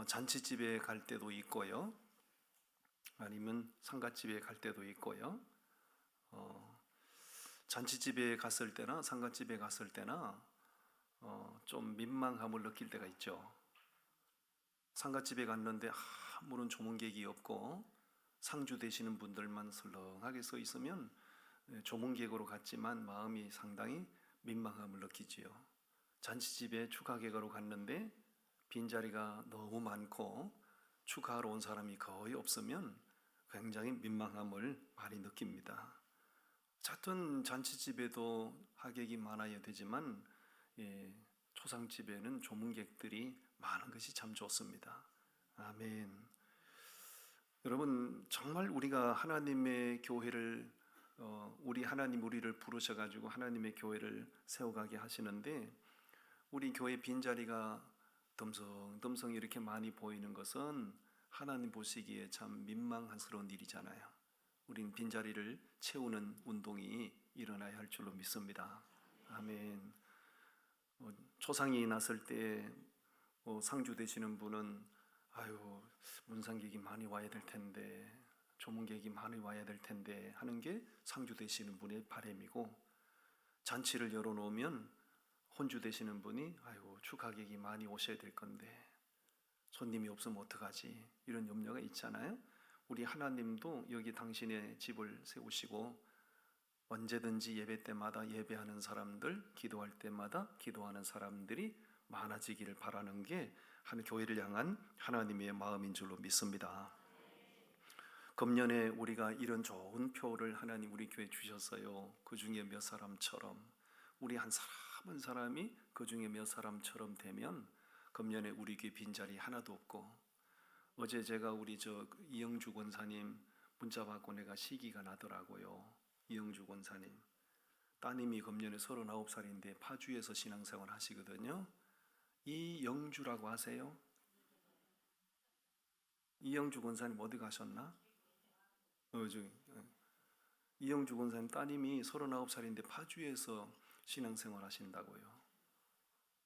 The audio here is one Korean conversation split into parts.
잔치집에 갈 때도 있고요. 아니면 상갓집에 갈 때도 있고요. 잔치집에 갔을 때나 상갓집에 갔을 때나 좀 민망함을 느낄 때가 있죠. 상갓집에 갔는데 아무런 조문객이 없고 상주 되시는 분들만 설렁하게 서 있으면 조문객으로 갔지만 마음이 상당히 민망함을 느끼지요. 잔치집에 축하객으로 갔는데 빈자리가 너무 많고 축하하러 온 사람이 거의 없으면 굉장히 민망함을 많이 느낍니다. 어쨌든 잔치집에도 하객이 많아야 되지만 초상집에는 조문객들이 많은 것이 참 좋습니다. 아멘. 여러분, 정말 우리가 하나님의 교회를 우리 하나님 우리를 부르셔가지고 하나님의 교회를 세워가게 하시는데, 우리 교회 빈자리가 덤성덤성 이렇게 많이 보이는 것은 하나님 보시기에 참 민망스러운 일이잖아요. 우린 빈자리를 채우는 운동이 일어나야 할 줄로 믿습니다. 아멘. 초상이 났을 때 상주 되시는 분은 문상객이 많이 와야 될 텐데, 조문객이 많이 와야 될 텐데 하는 게 상주 되시는 분의 바람이고, 잔치를 열어놓으면 혼주 되시는 분이 축하객이 많이 오셔야 될 건데 손님이 없으면 어떡하지, 이런 염려가 있잖아요. 우리 하나님도 여기 당신의 집을 세우시고 언제든지 예배 때마다 예배하는 사람들, 기도할 때마다 기도하는 사람들이 많아지기를 바라는 게 한 교회를 향한 하나님의 마음인 줄로 믿습니다. 금년에 우리가 이런 좋은 표를 하나님 우리 교회에 주셨어요. 그 중에 몇 사람처럼, 우리 한 사람 한 사람이 그 중에 몇 사람처럼 되면 금년에 우리 교회 빈자리 하나도 없고, 어제 제가 우리 이영주 권사님 문자 받고 내가 시기가 나더라고요. 이영주 권사님 따님이 금년에 39살인데 파주에서 신앙생활 하시거든요. 이영주라고 하세요? 이영주 권사님 어디 가셨나? 이영주 권사님 따님이 39살인데 파주에서 신앙생활 하신다고요.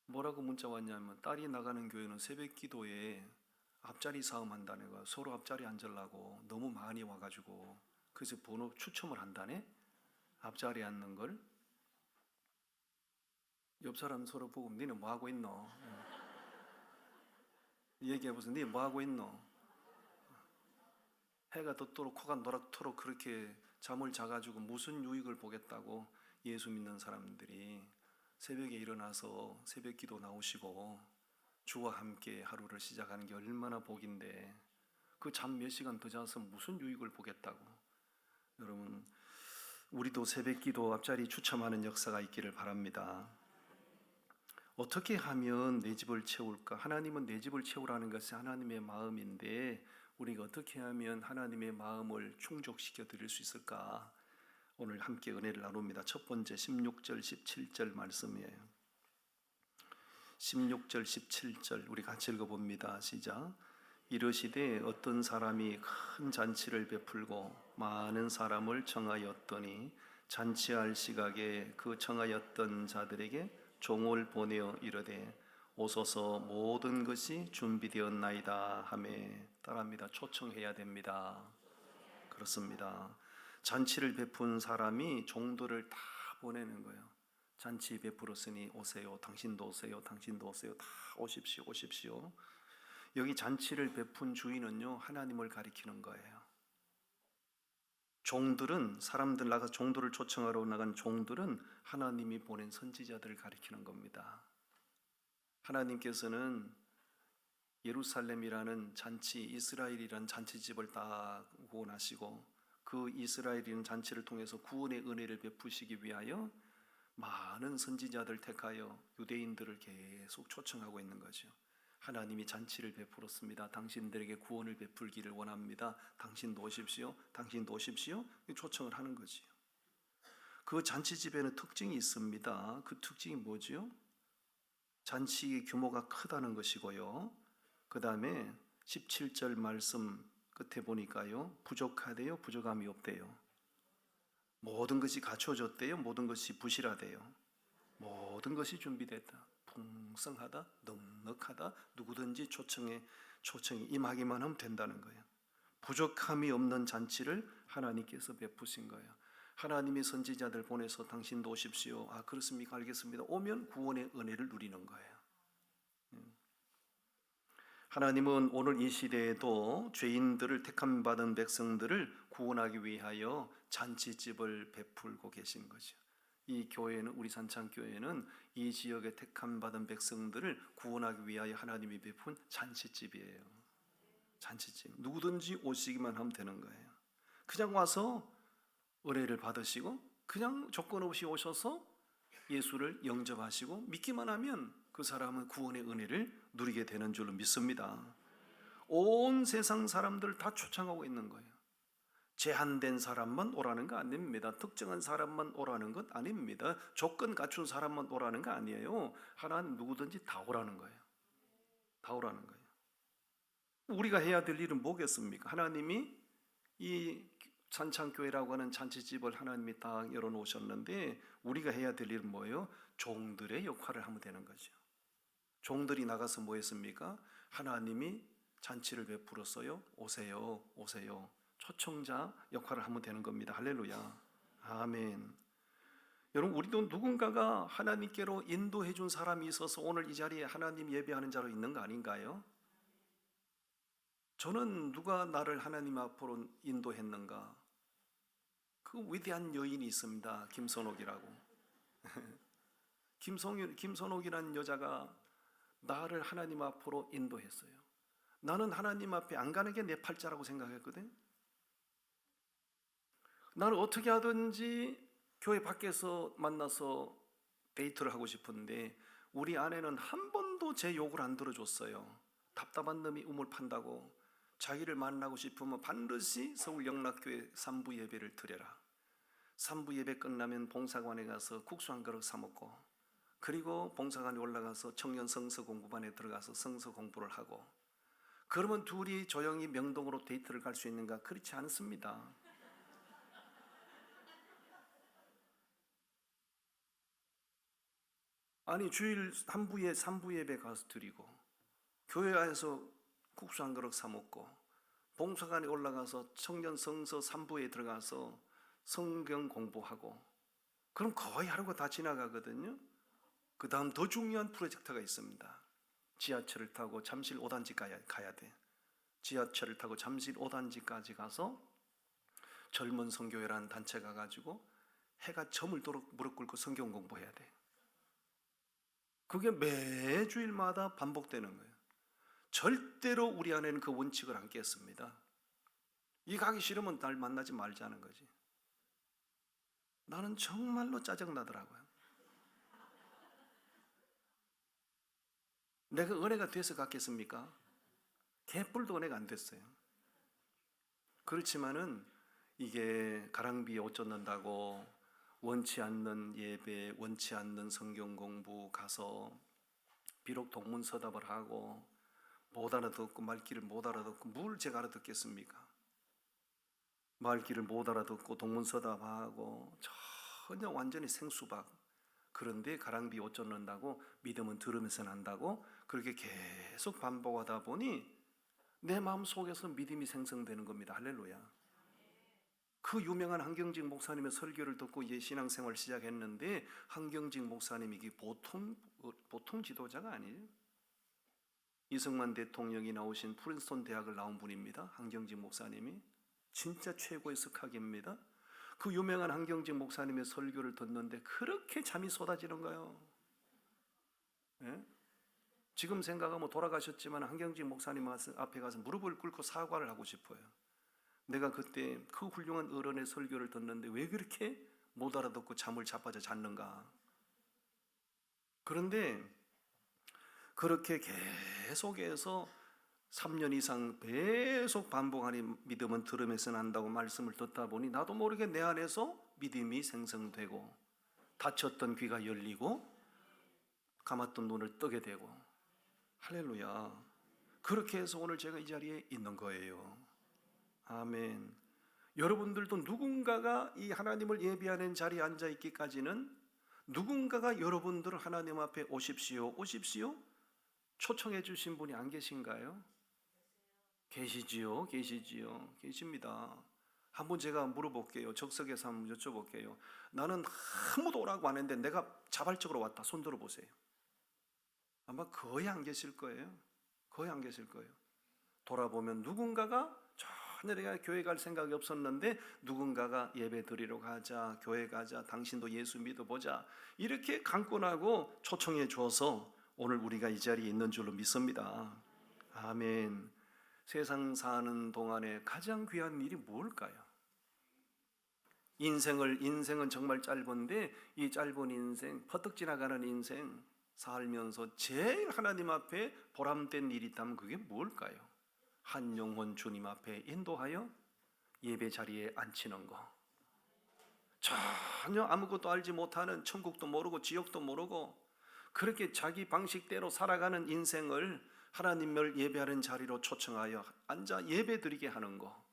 뭐라고 문자 왔냐면, 딸이 나가는 교회는 새벽 기도에 앞자리 싸움 한다는 거야. 서로 앞자리 앉으려고 너무 많이 와가지고, 그래서 번호 추첨을 한다네. 앞자리 앉는 걸. 옆 사람 서로 보고, 니는 뭐 하고 있노? 얘기해보세요. 니 뭐 하고 있노? 해가 떴도록 코가 노랗도록 그렇게 잠을 자가지고 무슨 유익을 보겠다고 예수 믿는 사람들이 새벽에 일어나서 새벽 기도 나오시고 주와 함께 하루를 시작하는 게 얼마나 복인데, 그 잠 몇 시간 더 자서 무슨 유익을 보겠다고. 여러분, 우리도 새벽 기도 앞자리 추첨하는 역사가 있기를 바랍니다. 어떻게 하면 내 집을 채울까? 하나님은 내 집을 채우라는 것이 하나님의 마음인데, 우리가 어떻게 하면 하나님의 마음을 충족시켜 드릴 수 있을까? 오늘 함께 은혜를 나눕니다. 첫 번째 16절 17절 말씀이에요. 16절 17절 우리 같이 읽어봅니다. 시작. 이르시되 어떤 사람이 큰 잔치를 베풀고 많은 사람을 청하였더니 잔치할 시각에 그 청하였던 자들에게 종을 보내어 이르되 오소서 모든 것이 준비되었나이다 하매, 따라합니다. 초청해야 됩니다. 그렇습니다. 잔치를 베푼 사람이 종들을 다 보내는 거예요. 잔치 베풀었으니 오세요. 당신도 오세요. 당신도 오세요. 다 오십시오. 오십시오. 여기 잔치를 베푼 주인은요, 하나님을 가리키는 거예요. 종들은, 사람들 나가 종들을 초청하러 나간 종들은 하나님이 보낸 선지자들을 가리키는 겁니다. 하나님께서는 예루살렘이라는 잔치, 이스라엘이라는 잔치집을 딱 구원하시고 그 이스라엘이라는 잔치를 통해서 구원의 은혜를 베푸시기 위하여 많은 선지자들 택하여 유대인들을 계속 초청하고 있는 거죠. 하나님이 잔치를 베풀었습니다. 당신들에게 구원을 베풀기를 원합니다. 당신도 오십시오. 당신도 오십시오. 초청을 하는 거지요. 그 잔치집에는 특징이 있습니다. 그 특징이 뭐지요? 잔치의 규모가 크다는 것이고요. 그 다음에 17절 말씀 끝에 보니까요, 부족하대요, 부족함이 없대요. 모든 것이 갖춰졌대요, 모든 것이 부실하대요. 모든 것이 준비됐다. 풍성하다, 넉넉하다, 누구든지 초청이 임하기만 하면 된다는 거예요. 부족함이 없는 잔치를 하나님께서 베푸신 거예요. 하나님이 선지자들 보내서 당신도 오십시오. 아, 그렇습니까? 알겠습니다. 오면 구원의 은혜를 누리는 거예요. 하나님은 오늘 이 시대에도 죄인들을 택함받은 백성들을 구원하기 위하여 잔치집을 베풀고 계신 거죠. 이 교회는, 우리 산창교회는 이 지역에 택함받은 백성들을 구원하기 위하여 하나님이 베푼 잔치집이에요. 잔치집. 누구든지 오시기만 하면 되는 거예요. 그냥 와서 은혜를 받으시고 그냥 조건 없이 오셔서 예수를 영접하시고 믿기만 하면 그 사람은 구원의 은혜를 누리게 되는 줄로 믿습니다. 온 세상 사람들 다 초청하고 있는 거예요. 제한된 사람만 오라는 거 아닙니다. 특정한 사람만 오라는 것 아닙니다. 조건 갖춘 사람만 오라는 거 아니에요. 하나님 누구든지 다 오라는 거예요. 다 오라는 거예요. 우리가 해야 될 일은 뭐겠습니까? 하나님이 이 산창교회라고 하는 잔치집을 하나님이 다 열어놓으셨는데 우리가 해야 될 일은 뭐예요? 종들의 역할을 하면 되는 거죠. 종들이 나가서 뭐 했습니까? 하나님이 잔치를 베풀었어요. 오세요, 오세요. 초청자 역할을 하면 되는 겁니다. 할렐루야. 아멘. 여러분, 우리도 누군가가 하나님께로 인도해 준 사람이 있어서 오늘 이 자리에 하나님 예배하는 자로 있는 거 아닌가요? 저는 누가 나를 하나님 앞으로 인도했는가? 그 위대한 여인이 있습니다. 김선옥이라고. 김선옥이라는 여자가 나를 하나님 앞으로 인도했어요. 나는 하나님 앞에 안 가는 게 내 팔자라고 생각했거든. 나는 어떻게 하든지 교회 밖에서 만나서 데이트를 하고 싶은데 우리 아내는 한 번도 제 욕을 안 들어줬어요. 답답한 놈이 우물 판다고. 자기를 만나고 싶으면 반드시 서울 영락교회 3부 예배를 드려라. 3부 예배 끝나면 봉사관에 가서 국수 한 그릇 사 먹고, 그리고 봉사관에 올라가서 청년 성서 공부반에 들어가서 성서 공부를 하고, 그러면 둘이 조용히 명동으로 데이트를 갈 수 있는가? 그렇지 않습니다. 아니, 주일 한 부에 3부 예배 가서 드리고, 교회 안에서 국수 한 그릇 사 먹고, 봉사관에 올라가서 청년 성서 3부에 들어가서 성경 공부하고, 그럼 거의 하루가 다 지나가거든요. 그 다음 더 중요한 프로젝트가 있습니다. 지하철을 타고 잠실 5단지 가야 돼. 지하철을 타고 잠실 5단지까지 가서 젊은 선교회라는 단체 가가지고 해가 저물도록 무릎 꿇고 성경 공부해야 돼. 그게 매주일마다 반복되는 거예요. 절대로 우리 안에는 그 원칙을 안 깼습니다. 이 가기 싫으면 날 만나지 말자는 거지. 나는 정말로 짜증나더라고요. 내가 은혜가 돼서 갔겠습니까? 개뿔도 은혜가 안 됐어요. 그렇지만은 이게 가랑비에 옷 젖는다고 원치 않는 예배, 원치 않는 성경 공부 가서 비록 동문서답을 하고 못 알아듣고 말귀를 못 알아듣고 뭘 제가 알아듣겠습니까? 말귀를 못 알아듣고 동문서답하고 전혀 완전히 생수박. 그런데 가랑비 옷 젖는다고 믿음은 들으면서 난다고 그렇게 계속 반복하다 보니 내 마음 속에서 믿음이 생성되는 겁니다. 할렐루야. 그 유명한 한경직 목사님의 설교를 듣고 이제 신앙생활을 시작했는데 한경직 목사님이 이게 보통 지도자가 아니에요. 이승만 대통령이 나오신 프린스턴 대학을 나온 분입니다. 한경직 목사님이 진짜 최고의 석학입니다. 그 유명한 한경직 목사님의 설교를 듣는데 그렇게 잠이 쏟아지는 거예요. 예? 지금 생각하면 돌아가셨지만 한경직 목사님 앞에 가서 무릎을 꿇고 사과를 하고 싶어요. 내가 그때 그 훌륭한 어른의 설교를 듣는데 왜 그렇게 못 알아듣고 잠을 자빠져 잤는가. 그런데 그렇게 계속해서 3년 이상 계속 반복하는 믿음은 들으면서 난다고 말씀을 듣다 보니 나도 모르게 내 안에서 믿음이 생성되고 닫혔던 귀가 열리고 감았던 눈을 뜨게 되고 할렐루야. 그렇게 해서 오늘 제가 이 자리에 있는 거예요. 아멘. 여러분들도 누군가가 이 하나님을 예배하는 자리에 앉아 있기까지는 누군가가 여러분들 하나님 앞에 오십시오, 오십시오 초청해 주신 분이 안 계신가요? 계시지요, 계시지요, 계십니다. 한번 제가 물어볼게요. 적석에서 한번 여쭤볼게요. 나는 아무도 오라고 안 했는데 내가 자발적으로 왔다. 손 들어보세요. 아마 거의 안 계실 거예요. 거의 안 계실 거예요. 돌아보면 누군가가 전혀 내가 교회 갈 생각이 없었는데 누군가가 예배 드리러 가자, 교회 가자, 당신도 예수 믿어보자 이렇게 강권하고 초청해 주어서 오늘 우리가 이 자리에 있는 줄로 믿습니다. 아멘. 세상 사는 동안에 가장 귀한 일이 뭘까요? 인생은 정말 짧은데 이 짧은 인생, 퍼뜩 지나가는 인생 살면서 제일 하나님 앞에 보람된 일이 있다면 그게 뭘까요? 한 영혼 주님 앞에 인도하여 예배 자리에 앉히는 거. 전혀 아무것도 알지 못하는, 천국도 모르고 지옥도 모르고 그렇게 자기 방식대로 살아가는 인생을 하나님을 예배하는 자리로 초청하여 앉아 예배 드리게 하는 거,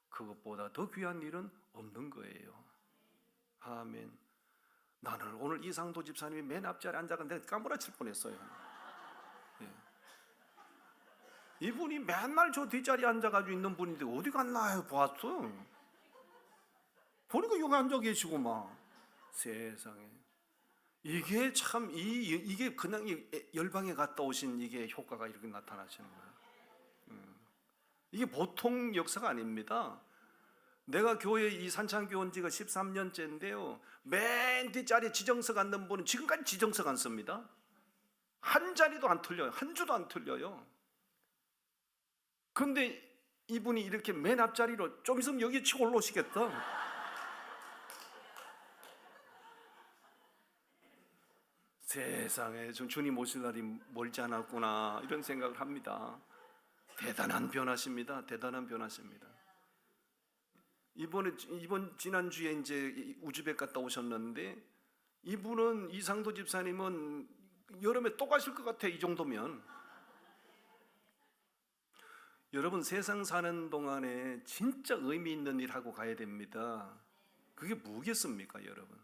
그것보다 더 귀한 일은 없는 거예요. 아멘. 나는 오늘 이상도 집사님이 맨 앞자리에 앉아가 내가 까무라칠 뻔했어요. 예. 이분이 맨날 저 뒷자리에 앉아가지고 있는 분인데 어디 갔나 보았어. 보니까 여기 앉아 계시고 막 세상에. 이게 참 이게 그냥 열방에 갔다 오신 이게 효과가 이렇게 나타나시는 거예요. 이게 보통 역사가 아닙니다. 내가 교회 이 산창교회 온 지가 13년째인데요. 맨 뒷자리에 지정석 앉는 분은 지금까지 지정석 앉습니다. 한 자리도 안 틀려요. 한 주도 안 틀려요. 근데 이분이 이렇게 맨 앞자리로 좀 있으면 여기 치고 올라오시겠다. 세상에 좀 주님 오실 날이 멀지 않았구나 이런 생각을 합니다. 대단한 변화십니다. 대단한 변화십니다. 이번 지난주에 이제 우즈벡 갔다 오셨는데 이분은 이상도 집사님은 여름에 또 가실 것 같아. 이 정도면 여러분 세상 사는 동안에 진짜 의미 있는 일 하고 가야 됩니다. 그게 뭐겠습니까 여러분?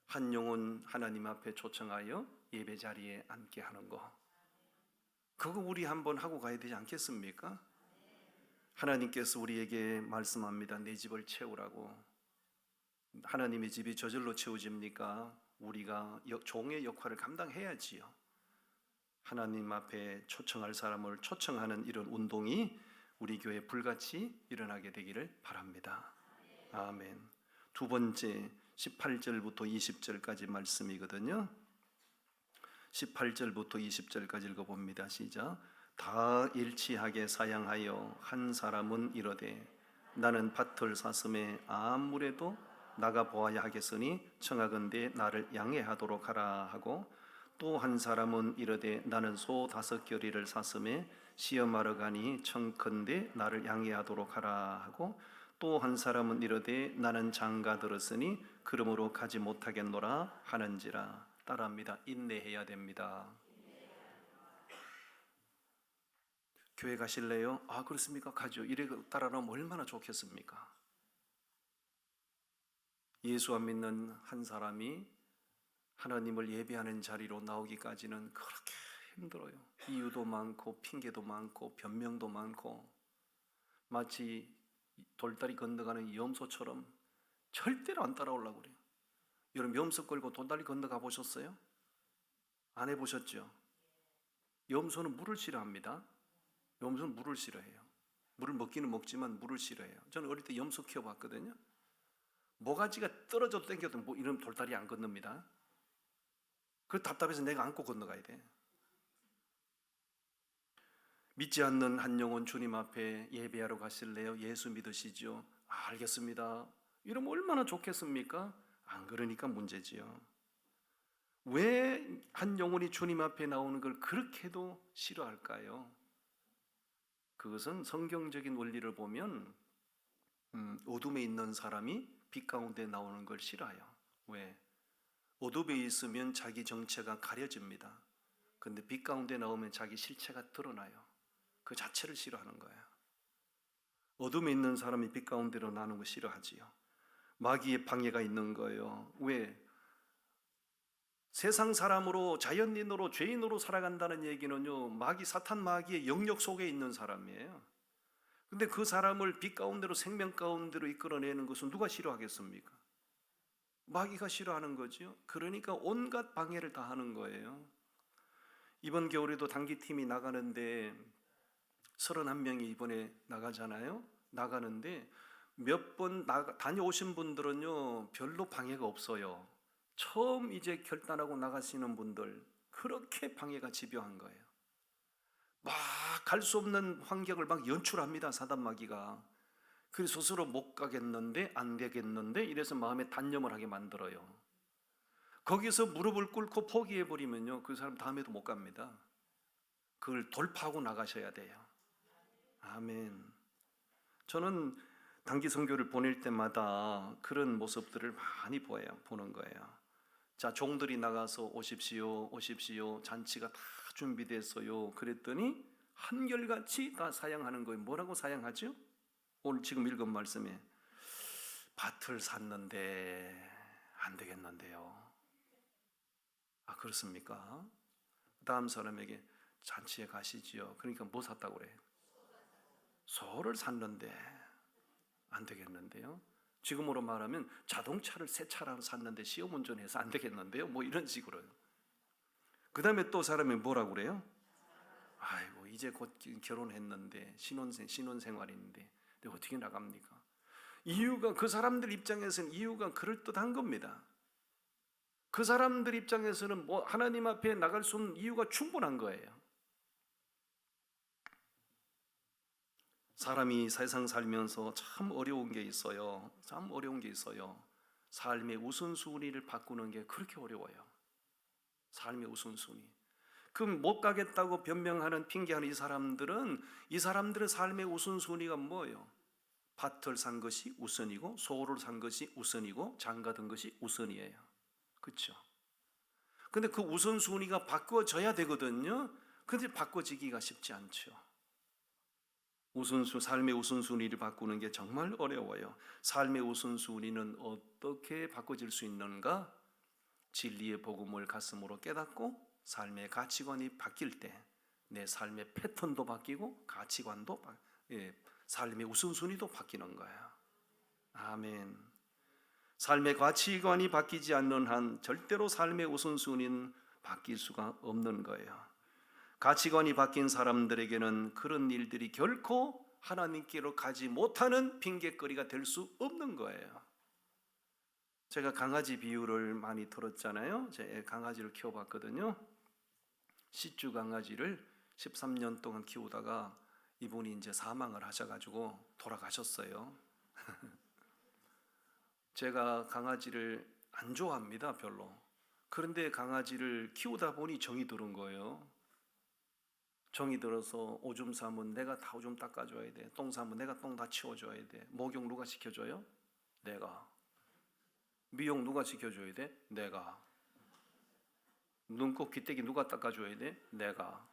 한 영혼 하나님 앞에 초청하여 예배 자리에 앉게 하는 거, 그거 우리 한번 하고 가야 되지 않겠습니까? 하나님께서 우리에게 말씀합니다. 내 집을 채우라고. 하나님의 집이 저절로 채워집니까? 우리가 종의 역할을 감당해야지요. 하나님 앞에 초청할 사람을 초청하는 이런 운동이 우리 교회에 불같이 일어나게 되기를 바랍니다. 아멘. 두 번째 18절부터 20절까지 말씀이거든요. 18절부터 20절까지 읽어봅니다. 시작. 다 일치하게 사양하여 한 사람은 이르되 나는 밭을 샀음에 아무래도 나가 보아야 하겠으니 청하건대 나를 양해하도록 하라 하고, 또 한 사람은 이르되 나는 소 5겨리를 샀음에 시험하러 가니 청컨대 나를 양해하도록 하라 하고, 또 한 사람은 이르되 나는 장가 들었으니 그러므로 가지 못하겠노라 하는지라. 따라합니다. 인내해야 됩니다. 교회 가실래요? 아 그렇습니까? 가죠. 이래 따라하면 얼마나 좋겠습니까? 예수 안 믿는 한 사람이 하나님을 예배하는 자리로 나오기까지는 그렇게 힘들어요. 이유도 많고 핑계도 많고 변명도 많고 마치 돌다리 건너가는 염소처럼 절대로 안 따라오려고 그래요. 여러분 염소 끌고 돌다리 건너가 보셨어요? 안 해보셨죠? 염소는 물을 싫어합니다. 염소는 물을 싫어해요. 물을 먹기는 먹지만 물을 싫어해요. 저는 어릴 때 염소 키워봤거든요. 모가지가 떨어져도 땡겨도 뭐 이런 돌다리 안 건넙니다. 그 답답해서 내가 안고 건너가야 돼. 믿지 않는 한 영혼 주님 앞에 예배하러 가실래요? 예수 믿으시죠? 아, 알겠습니다. 이러면 얼마나 좋겠습니까? 안 그러니까 문제지요. 왜 한 영혼이 주님 앞에 나오는 걸 그렇게도 싫어할까요? 그것은 성경적인 원리를 보면 어둠에 있는 사람이 빛 가운데 나오는 걸 싫어해요. 왜? 어둠에 있으면 자기 정체가 가려집니다. 그런데 빛 가운데 나오면 자기 실체가 드러나요. 그 자체를 싫어하는 거예요. 어둠에 있는 사람이 빛 가운데로 나오는 거 싫어하지요. 마귀의 방해가 있는 거예요. 왜? 세상 사람으로 자연인으로 죄인으로 살아간다는 얘기는요, 마귀 사탄 마귀의 영역 속에 있는 사람이에요. 근데 그 사람을 빛 가운데로 생명 가운데로 이끌어내는 것은 누가 싫어하겠습니까? 마귀가 싫어하는 거죠. 그러니까 온갖 방해를 다 하는 거예요. 이번 겨울에도 단기팀이 나가는데 31명이 이번에 나가잖아요. 나가는데 몇 번 다녀오신 분들은요, 별로 방해가 없어요. 처음 이제 결단하고 나가시는 분들, 그렇게 방해가 집요한 거예요. 막 갈 수 없는 환경을 막 연출합니다, 사단 마귀가. 그래서 스스로 못 가겠는데, 안 되겠는데 이래서 마음에 단념을 하게 만들어요. 거기서 무릎을 꿇고 포기해버리면요, 그 사람 다음에도 못 갑니다. 그걸 돌파하고 나가셔야 돼요. 아멘. 저는 단기 선교를 보낼 때마다 그런 모습들을 많이 보는 거예요. 자, 종들이 나가서 오십시오, 오십시오. 잔치가 다 준비됐어요. 그랬더니 한결같이 다 사양하는 거예요. 뭐라고 사양하죠? 오늘 지금 읽은 말씀에 밭을 샀는데 안 되겠는데요. 아, 그렇습니까? 다음 사람에게 잔치에 가시지요. 그러니까 뭐 샀다고 그래요? 소를 샀는데 안 되겠는데요. 지금으로 말하면 자동차를 새 차라로 샀는데 시험 운전해서 안 되겠는데요. 뭐 이런 식으로요. 그 다음에 또 사람이 뭐라고 그래요? 아이고, 이제 곧 결혼했는데 신혼생활인데 어떻게 나갑니까? 이유가, 그 사람들 입장에서는 이유가 그럴듯한 겁니다. 그 사람들 입장에서는 뭐 하나님 앞에 나갈 수 없는 이유가 충분한 거예요. 사람이 세상 살면서 참 어려운 게 있어요. 참 어려운 게 있어요. 삶의 우선순위를 바꾸는 게 그렇게 어려워요. 삶의 우선순위. 그럼 못 가겠다고 변명하는 핑계하는 이 사람들의 삶의 우선순위가 뭐예요? 밭을 산 것이 우선이고, 소를 산 것이 우선이고, 장가 든 것이 우선이에요. 그렇죠? 근데 그 우선순위가 바꿔져야 되거든요. 근데 바꿔지기가 쉽지 않죠. 삶의 우선순위를 바꾸는 게 정말 어려워요. 삶의 우선순위는 어떻게 바꿔질 수 있는가? 진리의 복음을 가슴으로 깨닫고 삶의 가치관이 바뀔 때 내 삶의 패턴도 바뀌고 가치관도 삶의 우선순위도 바뀌는 거예요. 아멘. 삶의 가치관이 바뀌지 않는 한 절대로 삶의 우선순위는 바뀔 수가 없는 거예요. 가치관이 바뀐 사람들에게는 그런 일들이 결코 하나님께로 가지 못하는 핑계거리가 될 수 없는 거예요. 제가 강아지 비유를 많이 들었잖아요. 제가 강아지를 키워봤거든요. 시주 강아지를 13년 동안 키우다가 이분이 이제 사망을 하셔가지고 돌아가셨어요. 제가 강아지를 안 좋아합니다, 별로. 그런데 강아지를 키우다 보니 정이 들은 거예요. 정이 들어서 오줌 싸면 내가 다 오줌 닦아줘야 돼. 똥 싸면 내가 똥 다 치워줘야 돼. 목욕 누가 시켜줘요? 내가. 미용 누가 시켜줘야 돼? 내가. 눈곱 귀때기 누가 닦아줘야 돼? 내가.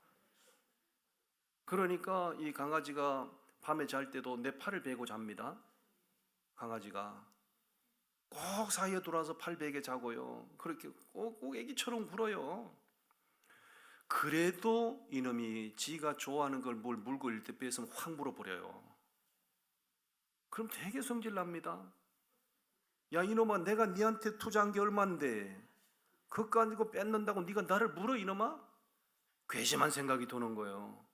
그러니까 이 강아지가 밤에 잘 때도 내 팔을 베고 잡니다. 강아지가 꼭 사이에 들어와서 팔 베게 자고요. 그렇게 꼭 애기처럼 굴어요. 그래도 이놈이 지가 좋아하는 걸 뭘 물고 있을 때 뺏으면 확 물어버려요. 그럼 되게 성질납니다. 야, 이놈아, 내가 니한테 투자한 게 얼만데 그거 가지고 뺏는다고 네가 나를 물어, 이놈아? 괘씸한 생각이 드는 거예요.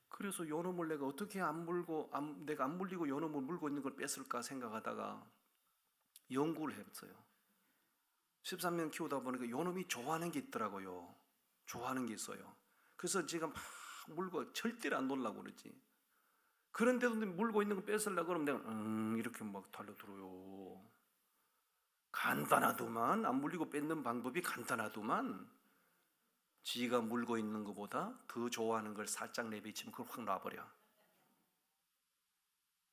그래서 요놈을 내가 어떻게 내가 안 물리고 요놈을 물고 있는 걸 뺐을까 생각하다가 연구를 했어요. 13년 키우다 보니까 요놈이 좋아하는 게 있더라고요. 좋아하는 게 있어요. 그래서 제가 막 물고 절대로 안 놀라고 그러지. 그런데도 물고 있는 거 뺏으려고 그러면 내가 이렇게 막 달려들어요. 간단하더만. 안 물리고 뺏는 방법이 간단하더만. 지가 물고 있는 것보다 더 좋아하는 걸 살짝 내비치면 그걸 확 놔버려.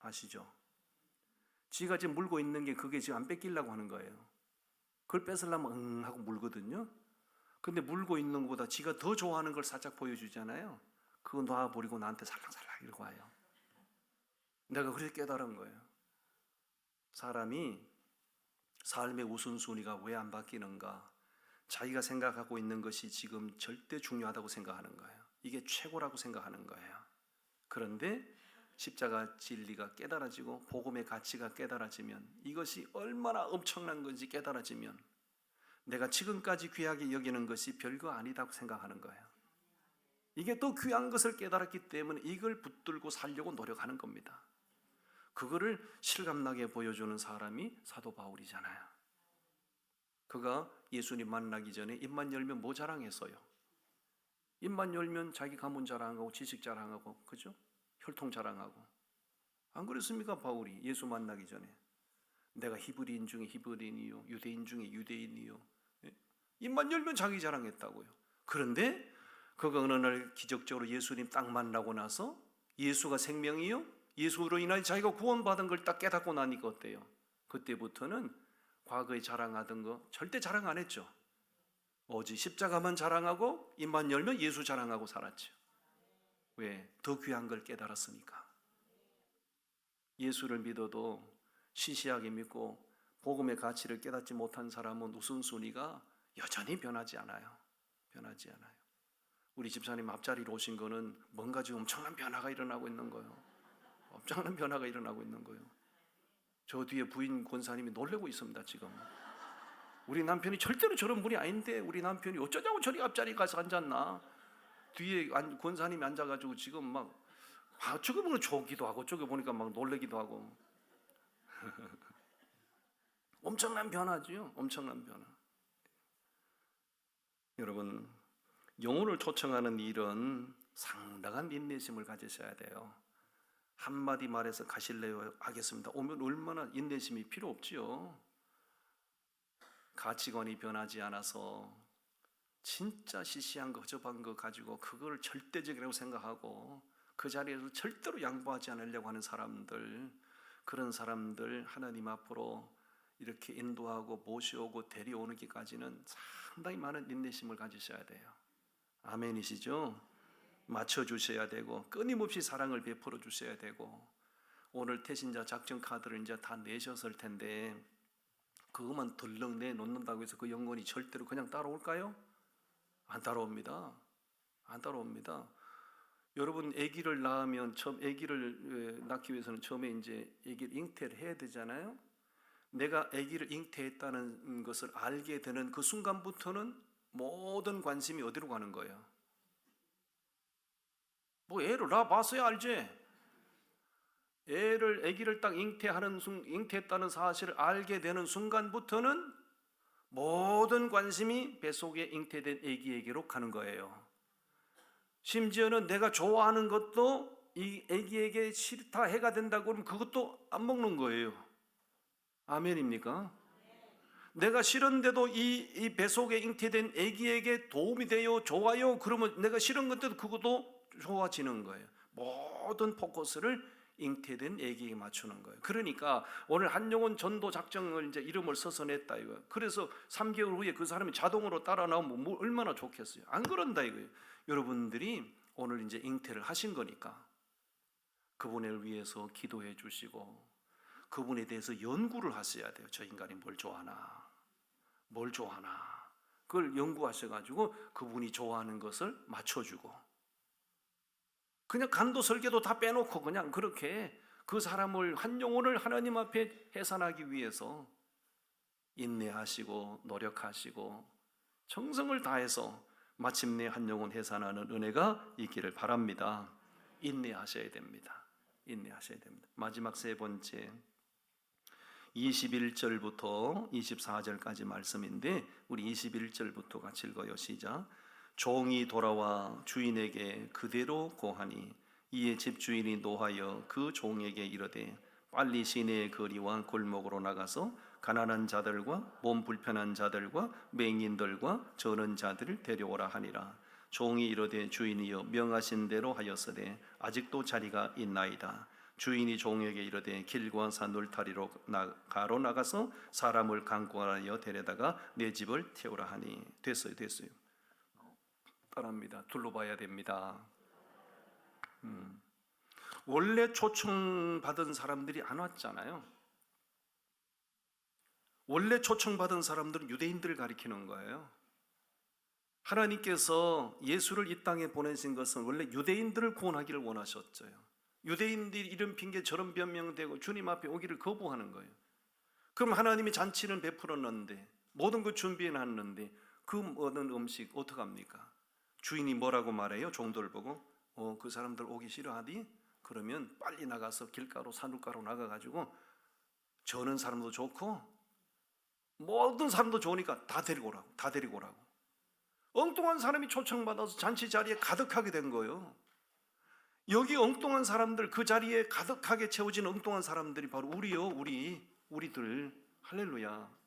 아시죠? 지가 지금 물고 있는 게 그게 지금 안 뺏기려고 하는 거예요. 그걸 뺏으려면 하고 물거든요. 근데 물고 있는 것보다 지가 더 좋아하는 걸 살짝 보여주잖아요. 그거 놔버리고 나한테 살랑살랑 이러고 와요. 내가 그렇게 깨달은 거예요. 사람이 삶의 우선순위가 왜 안 바뀌는가? 자기가 생각하고 있는 것이 지금 절대 중요하다고 생각하는 거예요. 이게 최고라고 생각하는 거예요. 그런데 십자가 진리가 깨달아지고 복음의 가치가 깨달아지면, 이것이 얼마나 엄청난 건지 깨달아지면 내가 지금까지 귀하게 여기는 것이 별거 아니다고 생각하는 거예요. 이게 또 귀한 것을 깨달았기 때문에 이걸 붙들고 살려고 노력하는 겁니다. 그거를 실감나게 보여주는 사람이 사도 바울이잖아요. 그가 예수님 만나기 전에 입만 열면 뭐 자랑했어요? 입만 열면 자기 가문 자랑하고 지식 자랑하고, 그죠? 혈통 자랑하고. 안 그랬습니까? 바울이 예수 만나기 전에 내가 히브리인 중에 히브리인이요, 유대인 중에 유대인이요. 입만 열면 자기 자랑했다고요. 그런데 그가 어느 날 기적적으로 예수님 딱 만나고 나서 예수가 생명이요, 예수로 인하여 자기가 구원받은 걸 딱 깨닫고 나니까 어때요? 그때부터는 과거에 자랑하던 거 절대 자랑 안 했죠. 오직 십자가만 자랑하고 입만 열면 예수 자랑하고 살았죠. 왜? 더 귀한 걸 깨달았으니까. 예수를 믿어도 시시하게 믿고 복음의 가치를 깨닫지 못한 사람은 우선순위가 여전히 변하지 않아요. 변하지 않아요. 우리 집사님 앞자리로 오신 거는 뭔가 지금 엄청난 변화가 일어나고 있는 거예요. 엄청난 변화가 일어나고 있는 거예요. 저 뒤에 부인 권사님이 놀래고 있습니다. 지금 우리 남편이 절대로 저런 분이 아닌데 우리 남편이 어쩌자고 저리 앞자리 가서 앉았나. 뒤에 권사님이 앉아가지고 지금 막 저기 보면 좋기도 하고 저기 보니까 막 놀래기도 하고. 엄청난 변화죠. 엄청난 변화. 여러분, 영혼을 초청하는 일은 상당한 인내심을 가지셔야 돼요. 한마디 말해서 가실래요? 하겠습니다. 오면 얼마나 인내심이 필요 없지요. 가치관이 변하지 않아서 진짜 시시한 거, 허접한 거 가지고 그걸 절대적이라고 생각하고 그 자리에서 절대로 양보하지 않으려고 하는 사람들, 그런 사람들 하나님 앞으로 이렇게 인도하고 모셔오고 데려오는 게까지는 상당히 많은 인내심을 가지셔야 돼요. 아멘이시죠? 맞춰주셔야 되고 끊임없이 사랑을 베풀어 주셔야 되고, 오늘 태신자 작전 카드를 이제 다 내셨을 텐데 그것만 덜렁 내놓는다고 해서 그 영혼이 절대로 그냥 따라올까요? 안 따라옵니다. 안 따라옵니다. 여러분, 아기를 낳으면 아기를 낳기 위해서는 처음에 이제 아기를 잉태를 해야 되잖아요. 내가 아기를 잉태했다는 것을 알게 되는 그 순간부터는 모든 관심이 어디로 가는 거예요? 뭐 애를 낳아봤어야 알지. 아기를 딱 잉태했다는 사실을 알게 되는 순간부터는 모든 관심이 뱃속에 잉태된 아기에게로 가는 거예요. 심지어는 내가 좋아하는 것도 이 아기에게 싫다 해가 된다고 그러면 그것도 안 먹는 거예요. 아멘입니까? 내가 싫은데도 이 뱃속에 잉태된 아기에게 도움이 돼요, 좋아요, 그러면 내가 싫은 것도 그것도 좋아지는 거예요. 모든 포커스를 잉태된 아기에게 맞추는 거예요. 그러니까 오늘 한영혼 전도 작정을 이제 이름을 써서 냈다 이거예요. 그래서 3개월 후에 그 사람이 자동으로 따라 나오면 뭐 얼마나 좋겠어요. 안 그런다 이거예요. 여러분들이 오늘 이제 잉태를 하신 거니까 그분을 위해서 기도해 주시고 그분에 대해서 연구를 하셔야 돼요. 저 인간이 뭘 좋아하나, 뭘 좋아하나, 그걸 연구하셔가지고 그분이 좋아하는 것을 맞춰주고, 그냥 간도 설계도 다 빼놓고 그냥 그렇게 그 사람을, 한 영혼을 하나님 앞에 해산하기 위해서 인내하시고 노력하시고 정성을 다해서 마침내 한 영혼 해산하는 은혜가 있기를 바랍니다. 인내하셔야 됩니다. 인내하셔야 됩니다. 마지막 세 번째, 21절부터 24절까지 말씀인데 우리 21절부터 같이 읽어요. 시작. 종이 돌아와 주인에게 그대로 고하니 이에 집주인이 노하여 그 종에게 이르되 빨리 시내의 거리와 골목으로 나가서 가난한 자들과 몸 불편한 자들과 맹인들과 저는 자들을 데려오라 하니라. 종이 이르되 주인이여 명하신 대로 하였으되 아직도 자리가 있나이다. 주인이 종에게 이르되 길과 산 울타리로 가로 나가서 사람을 강권하여 데려다가 내 집을 태우라 하니. 됐어요. 따라합니다. 둘러봐야 됩니다. 원래 초청받은 사람들이 안 왔잖아요. 원래 초청받은 사람들은 유대인들을 가리키는 거예요. 하나님께서 예수를 이 땅에 보내신 것은 원래 유대인들을 구원하기를 원하셨죠. 유대인들이 이런 핑계 저런 변명되고 주님 앞에 오기를 거부하는 거예요. 그럼 하나님이 잔치는 베풀었는데 모든 거 준비해 놨는데 그 모든 음식 어떡합니까? 주인이 뭐라고 말해요? 종들 보고 그 사람들 오기 싫어하디? 그러면 빨리 나가서 길가로 산울가로 나가가지고 저는 사람도 좋고 모든 사람도 좋으니까 다 데리고 오라고, 다 데리고 오라고. 엉뚱한 사람이 초청받아서 잔치 자리에 가득하게 된 거예요. 여기 엉뚱한 사람들, 그 자리에 가득하게 채워진 엉뚱한 사람들이 바로 우리요, 우리들. 할렐루야.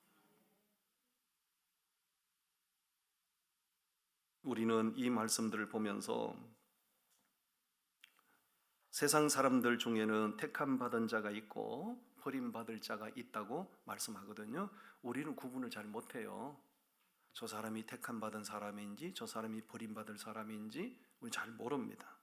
우리는 이 말씀들을 보면서 세상 사람들 중에는 택함 받은 자가 있고 버림받을 자가 있다고 말씀하거든요. 우리는 구분을 잘 못해요. 저 사람이 택함 받은 사람인지 저 사람이 버림받을 사람인지 우리 잘 모릅니다.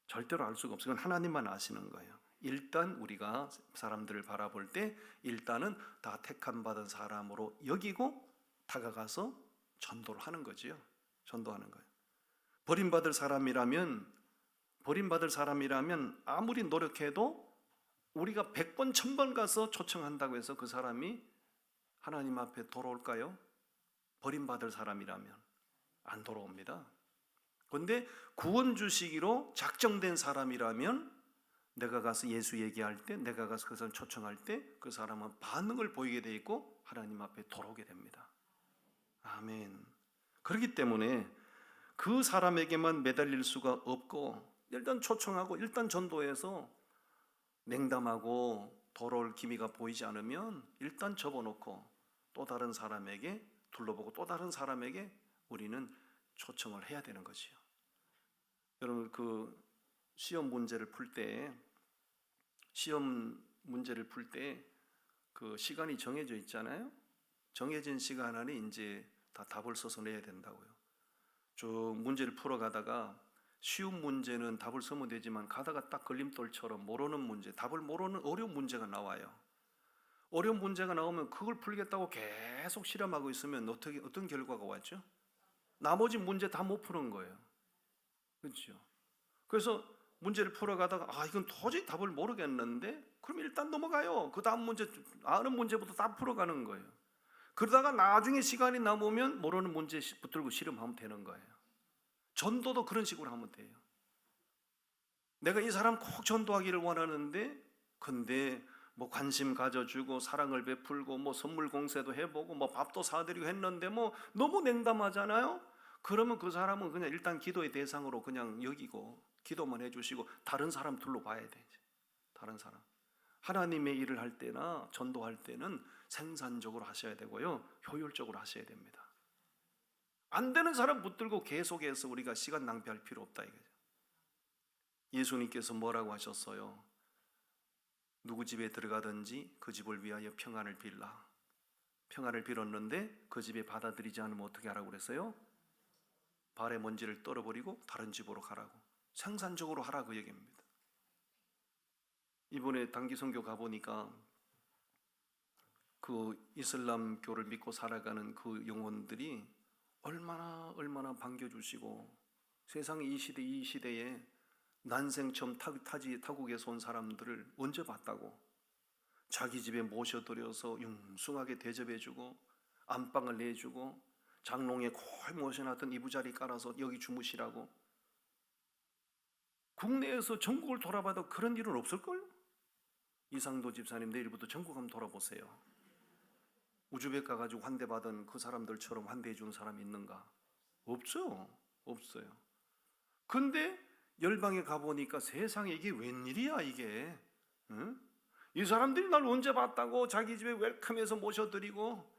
절대로 알 수가 없어요. 그건 하나님만 아시는 거예요. 일단 우리가 사람들을 바라볼 때 일단은 다 택함 받은 사람으로 여기고 다가가서 전도를 하는 거지요. 전도하는 거예요. 버림받을 사람이라면 아무리 노력해도 우리가 100번 1000번 가서 초청한다고 해서 그 사람이 하나님 앞에 돌아올까요? 버림받을 사람이라면 안 돌아옵니다. 그런데 구원 주시기로 작정된 사람이라면 내가 가서 예수 얘기할 때, 내가 가서 그 사람 초청할 때 그 사람은 반응을 보이게 돼 있고 하나님 앞에 돌아오게 됩니다. 아멘. 그렇기 때문에 그 사람에게만 매달릴 수가 없고 일단 초청하고 일단 전도해서 냉담하고 돌아올 기미가 보이지 않으면 일단 접어놓고 또 다른 사람에게 둘러보고 또 다른 사람에게 우리는 초청을 해야 되는 거지요. 여러분 그 시험 문제를 풀 때 그 시간이 정해져 있잖아요. 정해진 시간 안에 이제 다 답을 써서 내야 된다고요. 쭉 문제를 풀어가다가 쉬운 문제는 답을 쓰면 되지만 가다가 딱 걸림돌처럼 모르는 문제, 답을 모르는 어려운 문제가 나와요. 어려운 문제가 나오면 그걸 풀겠다고 계속 실험하고 있으면 어떤 결과가 왔죠? 나머지 문제 다 못 푸는 거예요. 그렇죠? 그래서 문제를 풀어가다가 이건 도저히 답을 모르겠는데 그럼 일단 넘어가요. 그 다음 문제 아는 문제부터 다 풀어가는 거예요. 그러다가 나중에 시간이 남으면 모르는 문제 붙들고 실험하면 되는 거예요. 전도도 그런 식으로 하면 돼요. 내가 이 사람 꼭 전도하기를 원하는데 근데 뭐 관심 가져주고 사랑을 베풀고 뭐 선물 공세도 해보고 뭐 밥도 사드리고 했는데 뭐 너무 냉담하잖아요. 그러면 그 사람은 그냥 일단 기도의 대상으로 그냥 여기고 기도만 해주시고 다른 사람 둘러봐야 되지. 다른 사람. 하나님의 일을 할 때나 전도할 때는 생산적으로 하셔야 되고요. 효율적으로 하셔야 됩니다. 안 되는 사람 붙들고 계속해서 우리가 시간 낭비할 필요 없다 이거죠. 예수님께서 뭐라고 하셨어요? 누구 집에 들어가든지 그 집을 위하여 평안을 빌라. 평안을 빌었는데 그 집에 받아들이지 않으면 어떻게 하라고 그랬어요? 발에 먼지를 떨어버리고 다른 집으로 가라고. 생산적으로 하라고 그 얘기입니다. 이번에 단기 선교 가보니까 그 이슬람교를 믿고 살아가는 그 영혼들이 얼마나 반겨주시고 세상 이 시대에 난생 처음 타국에서 온 사람들을 언제 봤다고 자기 집에 모셔들여서 융숭하게 대접해주고 안방을 내주고 장롱에 거의 모셔놨던 이부자리 깔아서 여기 주무시라고. 국내에서 전국을 돌아봐도 그런 일은 없을걸요? 이상도 집사님 내일부터 전국 한번 돌아보세요. 우즈벡 가가지고 환대받은 그 사람들처럼 환대해 준 사람이 있는가? 없죠. 없어요. 근데 열방에 가보니까 세상에 이게 웬일이야 이게. 응? 이 사람들이 날 언제 봤다고 자기 집에 웰컴해서 모셔드리고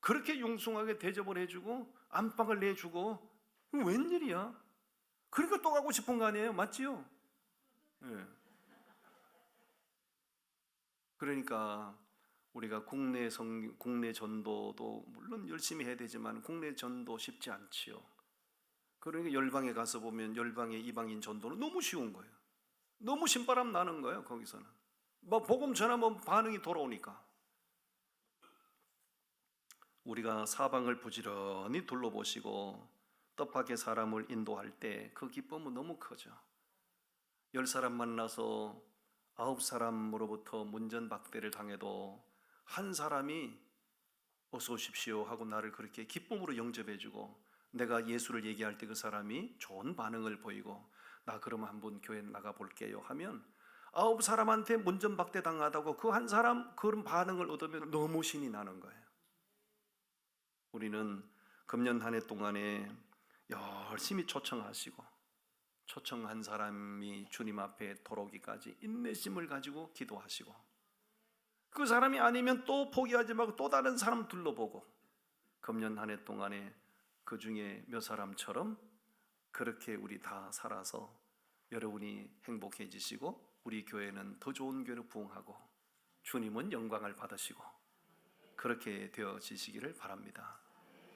그렇게 융숭하게 대접을 해주고 안방을 내주고 웬일이야? 그러니까 또 가고 싶은 거 아니에요? 맞지요? 네. 그러니까 우리가 국내 전도도 물론 열심히 해야 되지만 국내 전도 쉽지 않지요. 그러니까 열방에 가서 보면 열방의 이방인 전도는 너무 쉬운 거예요. 너무 신바람 나는 거예요. 거기서는 뭐 복음 전하면 반응이 돌아오니까. 우리가 사방을 부지런히 둘러보시고 뜻밖의 사람을 인도할 때 그 기쁨은 너무 크죠. 10사람 만나서 9사람으로부터 문전박대를 당해도 한 사람이 어서 오십시오 하고 나를 그렇게 기쁨으로 영접해주고, 내가 예수를 얘기할 때 그 사람이 좋은 반응을 보이고, 나 그러면 한번 교회 나가볼게요 하면 9사람한테 문전박대 당하다고 그 한 사람 그런 반응을 얻으면 너무 신이 나는 거예요. 우리는 금년 한 해 동안에 열심히 초청하시고, 초청한 사람이 주님 앞에 돌아오기까지 인내심을 가지고 기도하시고, 그 사람이 아니면 또 포기하지 말고 또 다른 사람 둘러보고, 금년 한 해 동안에 그 중에 몇 사람처럼 그렇게 우리 다 살아서 여러분이 행복해지시고 우리 교회는 더 좋은 교회로 부흥하고 주님은 영광을 받으시고 그렇게 되어지시기를 바랍니다.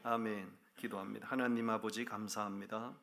아멘. 기도합니다. 하나님 아버지 감사합니다.